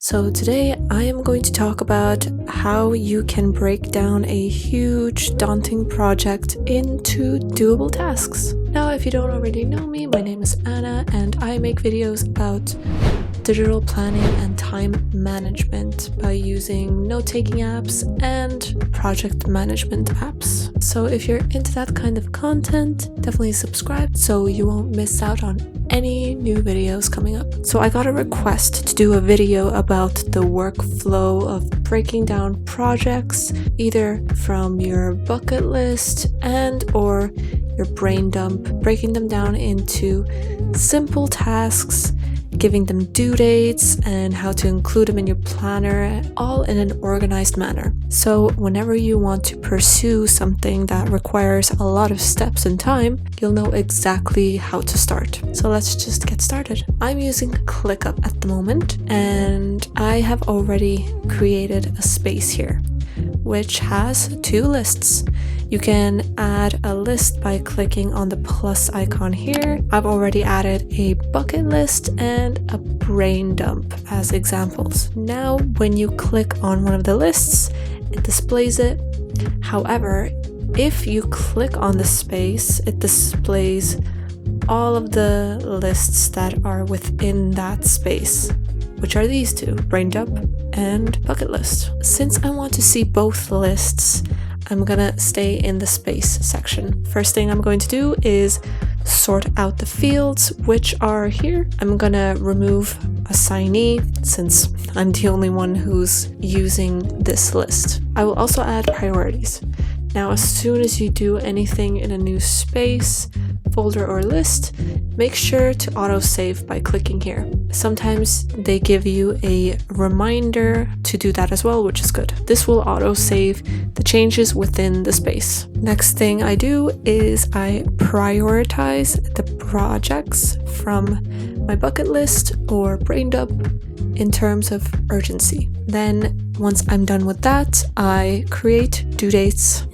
So today I am going to talk about how you can break down a huge, daunting project into doable tasks. Now, if you don't already know me, my name is Anna and I make videos about digital planning and time management by using note-taking apps and project management apps. So if you're into that kind of content, definitely subscribe so you won't miss out on any new videos coming up. So I got a request to do a video about the workflow of breaking down projects, either from your bucket list and or your brain dump, breaking them down into simple tasks, giving them due dates and how to include them in your planner, all in an organized manner. So whenever you want to pursue something that requires a lot of steps and time, you'll know exactly how to start. So let's just get started. I'm using ClickUp at the moment, and I have already created a space here, which has two lists. You can add a list by clicking on the plus icon here. I've already added a bucket list and a brain dump as examples. Now, when you click on one of the lists, it displays it. However, if you click on the space, it displays all of the lists that are within that space, which are these two, brain dump and bucket list. Since I want to see both lists, I'm gonna stay in the space section. First thing I'm going to do is sort out the fields, which are here. I'm gonna remove assignee since I'm the only one who's using this list. I will also add priorities. Now, as soon as you do anything in a new space, folder or list, make sure to autosave by clicking here. Sometimes they give you a reminder to do that as well, which is good. This will autosave the changes within the space. Next thing I do is I prioritize the projects from my bucket list or brain dump in terms of urgency. Then once I'm done with that, I create due dates.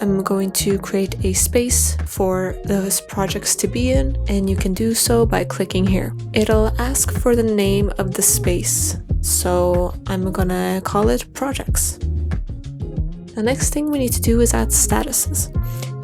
I'm going to create a space for those projects to be in, and you can do so by clicking here. It'll ask for the name of the space, so I'm gonna call it projects. The next thing we need to do is add statuses.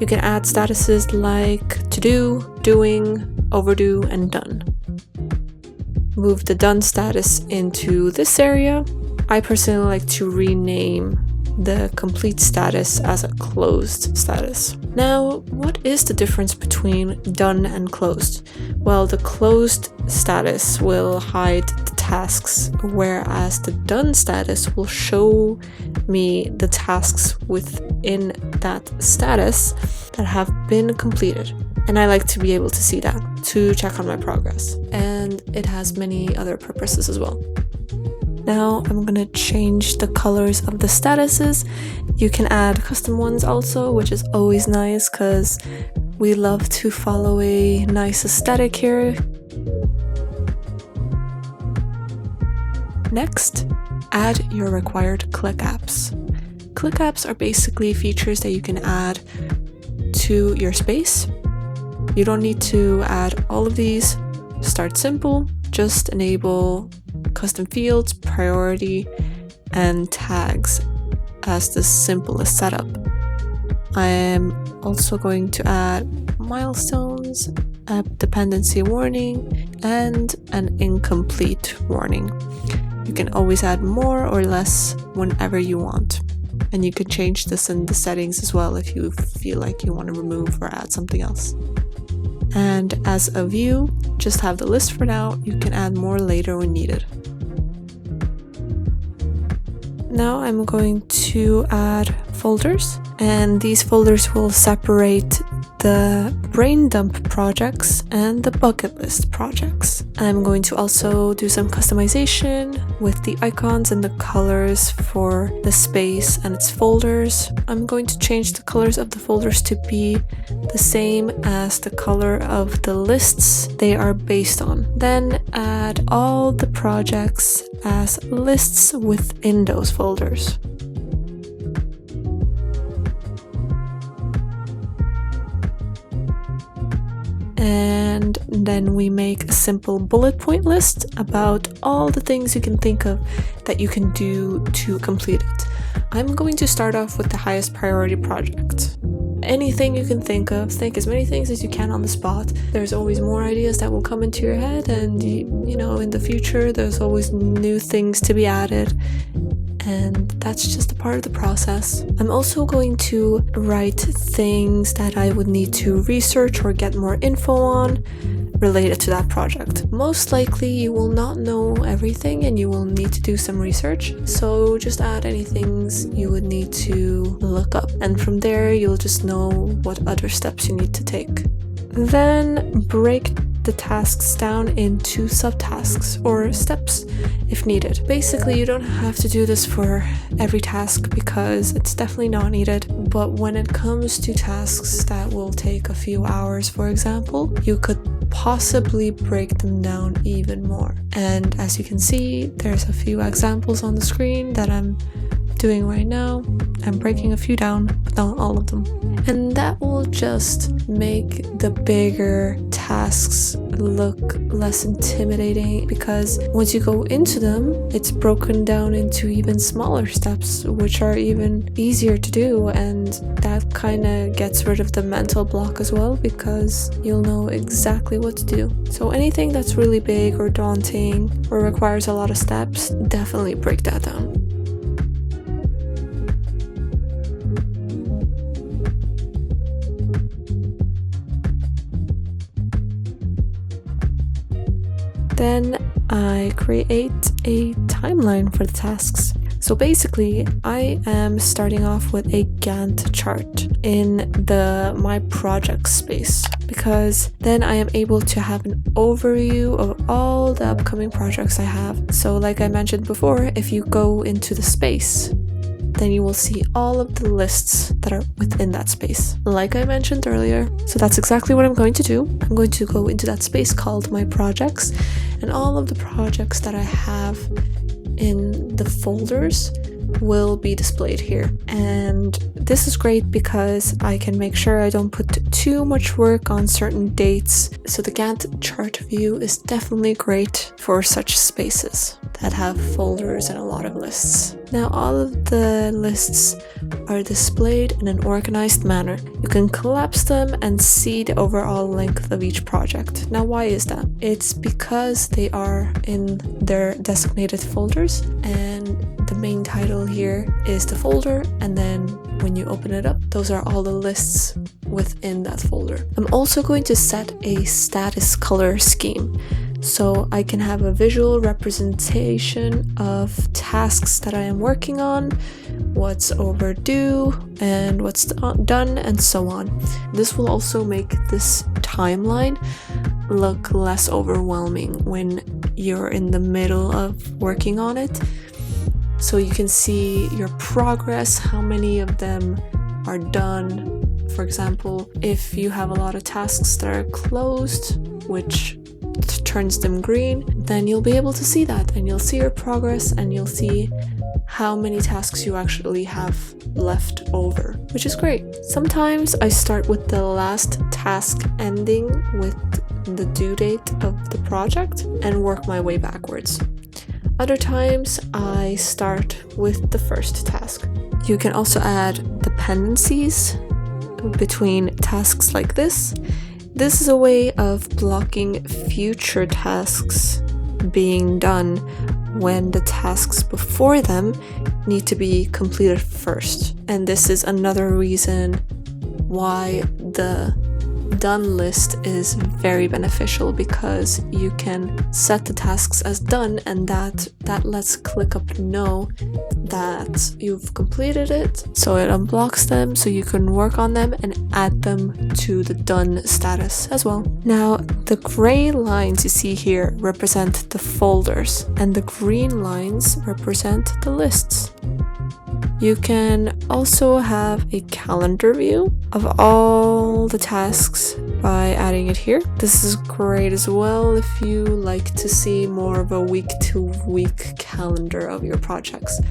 You can add statuses like to do, doing, overdue, and done. Move the done status into this area. I personally like to rename the complete status as a closed status. Now, what is the difference between done and closed? Well, the closed status will hide the tasks, whereas the done status will show me the tasks within that status that have been completed. And I like to be able to see that, to check on my progress. And it has many other purposes as well. Now I'm gonna change the colors of the statuses. You can add custom ones also, which is always nice because we love to follow a nice aesthetic here. Next, add your required ClickUps. ClickUps are basically features that you can add to your space. You don't need to add all of these. Start simple, just enable custom fields, priority, and tags as the simplest setup. I am also going to add milestones, a dependency warning, and an incomplete warning. You can always add more or less whenever you want. And you can change this in the settings as well if you feel like you want to remove or add something else. And as a view, just have the list for now. You can add more later when needed. Now I'm going to add folders, and these folders will separate the brain dump projects and the bucket list projects. I'm going to also do some customization with the icons and the colors for the space and its folders. I'm going to change the colors of the folders to be the same as the color of the lists they are based on. Then add all the projects as lists within those folders. And and then we make a simple bullet point list about all the things you can think of that you can do to complete it. I'm going to start off with the highest priority project. Anything you can think of, think as many things as you can on the spot. There's always more ideas that will come into your head, and you know, in the future there's always new things to be added, and that's just a part of the process. I'm also going to write things that I would need to research or get more info on related to that project. Most likely you will not know everything and you will need to do some research, so just add any things you would need to look up, and from there you'll just know what other steps you need to take. Then break the tasks down into subtasks or steps if needed. Basically, you don't have to do this for every task because it's definitely not needed, but when it comes to tasks that will take a few hours, for example, you could possibly break them down even more. And as you can see, there's a few examples on the screen that I'm doing right now. I'm breaking a few down, but not all of them. And that will just make the bigger tasks look less intimidating, because once you go into them, it's broken down into even smaller steps, which are even easier to do, and that kind of gets rid of the mental block as well, because you'll know exactly what to do. So anything that's really big or daunting or requires a lot of steps, definitely break that down. Then I create a timeline for the tasks. So basically, I am starting off with a Gantt chart in the My Projects space, because then I am able to have an overview of all the upcoming projects I have. So like I mentioned before, if you go into the space, then you will see all of the lists that are within that space, like I mentioned earlier. So that's exactly what I'm going to do. I'm going to go into that space called My Projects, and all of the projects that I have in the folders will be displayed here. And this is great because I can make sure I don't put too much work on certain dates. So the Gantt chart view is definitely great for such spaces that have folders and a lot of lists. Now all of the lists are displayed in an organized manner. You can collapse them and see the overall length of each project. Now why is that? It's because they are in their designated folders, and the main title here is the folder, and then when you open it up, those are all the lists within that folder. I'm also going to set a status color scheme, so I can have a visual representation of tasks that I am working on, what's overdue, and what's done, and so on. This will also make this timeline look less overwhelming when you're in the middle of working on it. So you can see your progress, how many of them are done. For example, if you have a lot of tasks that are closed, which turns them green, then you'll be able to see that, and you'll see your progress, and you'll see how many tasks you actually have left over, which is great. Sometimes I start with the last task ending with the due date of the project and work my way backwards. Other times I start with the first task. You can also add dependencies between tasks like this. This is a way of blocking future tasks being done when the tasks before them need to be completed first. And this is another reason why the done list is very beneficial, because you can set the tasks as done, and that lets ClickUp know that you've completed it, so it unblocks them so you can work on them and add them to the done status as well. Now the gray lines you see here represent the folders, and the green lines represent the lists. You can also have a calendar view of all the tasks by adding it here. This is great as well if you like to see more of a week-to-week calendar of your projects.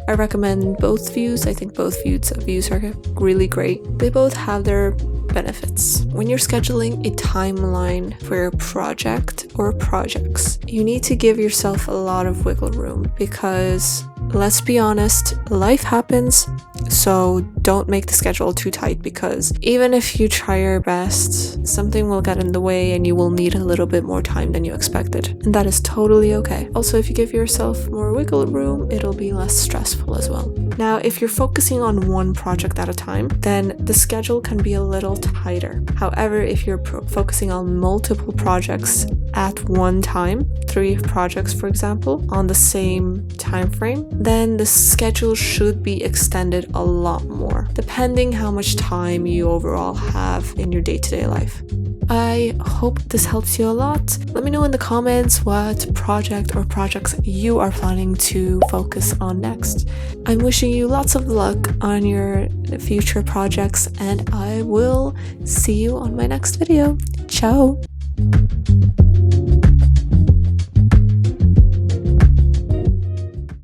I recommend both views. I think both views are really great. They both have their benefits. When you're scheduling a timeline for your project or projects, you need to give yourself a lot of wiggle room because, let's be honest, life happens. So don't make the schedule too tight, because even if you try your best, something will get in the way and you will need a little bit more time than you expected. And that is totally okay. Also, if you give yourself more wiggle room, it'll be less stressful as well. Now, if you're focusing on one project at a time, then the schedule can be a little tighter. However, if you're focusing on multiple projects at one time, 3 projects for example, on the same time frame, then the schedule should be extended a lot more, depending how much time you overall have in your day-to-day life. I hope this helps you a lot. Let me know in the comments what project or projects you are planning to focus on next. I'm wishing you lots of luck on your future projects, and I will see you on my next video. Ciao!